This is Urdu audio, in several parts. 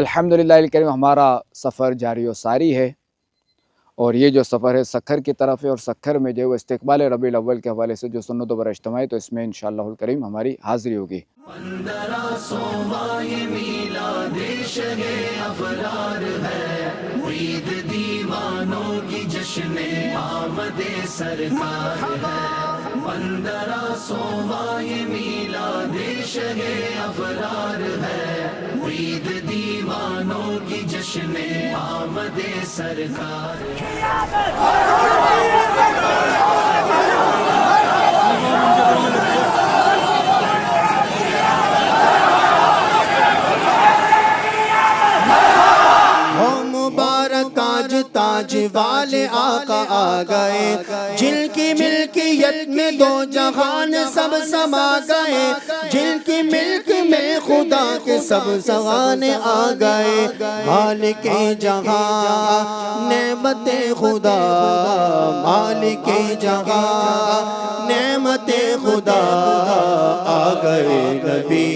الحمدللہ الکریم ہمارا سفر جاری و ساری ہے، اور یہ جو سفر ہے سکھر کی طرف ہے، اور سکھر میں جو استقبال ربیع الاول کے حوالے سے جو سنت و بر اجتماعی، تو اس میں انشاءاللہ الکریم ہماری حاضری ہوگی۔ عید دیوانوں کی جشن آمد سرکار ہے، 15 سوواں یہ میلاد شہ ابرار ہے، عید دیوانوں کی جشن آمد سرکار تاج والے آقا آ گئے، جن کی ملکیت میں دو جہان سب سما گئے، جن کی ملک میں خدا کے سب سوان آ گئے، مالک جہاں نعمت خدا، مالک جہاں نعمت خدا آ گئے نبی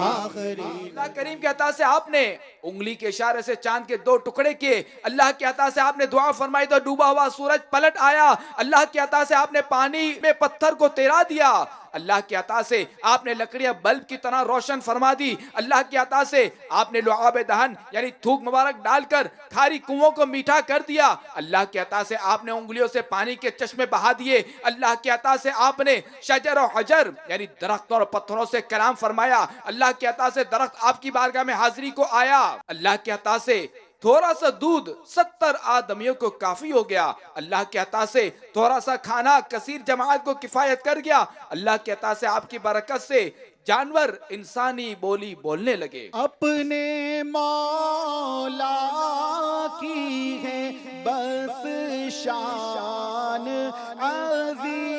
آخری۔ اللہ کریم کے عطا سے آپ نے انگلی کے اشارے سے چاند کے 2 ٹکڑے کیے، اللہ کے عطا سے آپ نے دعا فرمائی تو ڈوبا ہوا سورج پلٹ آیا، اللہ کے عطا سے آپ نے پانی میں پتھر کو تیرا دیا، اللہ کے عطا سے آپ نے لکڑیاں بلب کی طرح روشن فرما دی، اللہ کے عطا سے آپ نے لعاب دہن یعنی تھوک مبارک ڈال کر کھاری کنووں کو میٹھا کر دیا، اللہ کے عطا سے آپ نے انگلیوں سے پانی کے چشمے بہا دیے، اللہ کے عطا سے آپ نے شجر و حجر یعنی درختوں اور پتھروں سے کلام فرمایا، اللہ کے عطا سے درخت آپ کی بارگاہ میں حاضری کو آیا، اللہ کے عطا سے تھوڑا سا دودھ 70 آدمیوں کو کافی ہو گیا، اللہ کے عطا سے تھوڑا سا کھانا کثیر جماعت کو کفایت کر گیا، اللہ کے عطا سے آپ کی برکت سے جانور انسانی بولی بولنے لگے۔ اپنے مولا کی ہے بس شان عظیم،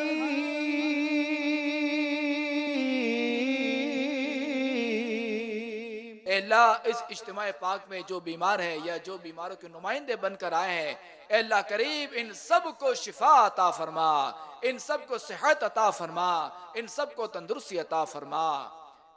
اے اللہ اس اجتماع پاک میں جو بیمار ہیں یا جو بیماروں کے نمائندے بن کر آئے ہیں، اے اللہ کریم ان سب کو شفا عطا فرما، ان سب کو صحت عطا فرما، ان سب کو تندرستی عطا فرما،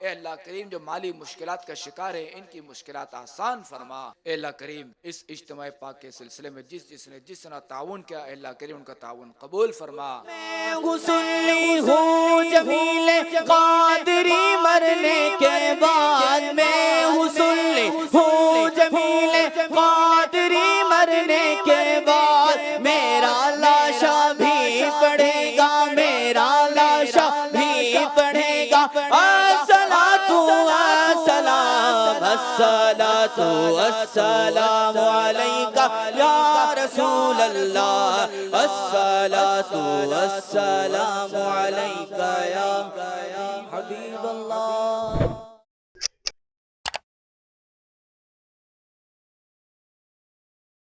اے اللہ کریم جو مالی مشکلات کا شکار ہے ان کی مشکلات آسان فرما، اے اللہ کریم اس اجتماع پاک کے سلسلے میں جس نے جس طرح تعاون کیا، اے اللہ کریم ان کا تعاون قبول فرما۔ میں غسلی ہوں جمیل قادری مرنے کے بعد، میں غسلی ہوں جمیل قادری مرنے کے بعد، میرا لاشا بھی پڑھے گا، میرا لاشا بھی پڑھے گا، الصلاة والسلام علیکہ یا رسول اللہ، الصلاة والسلام علیکہ یا حبیب اللہ۔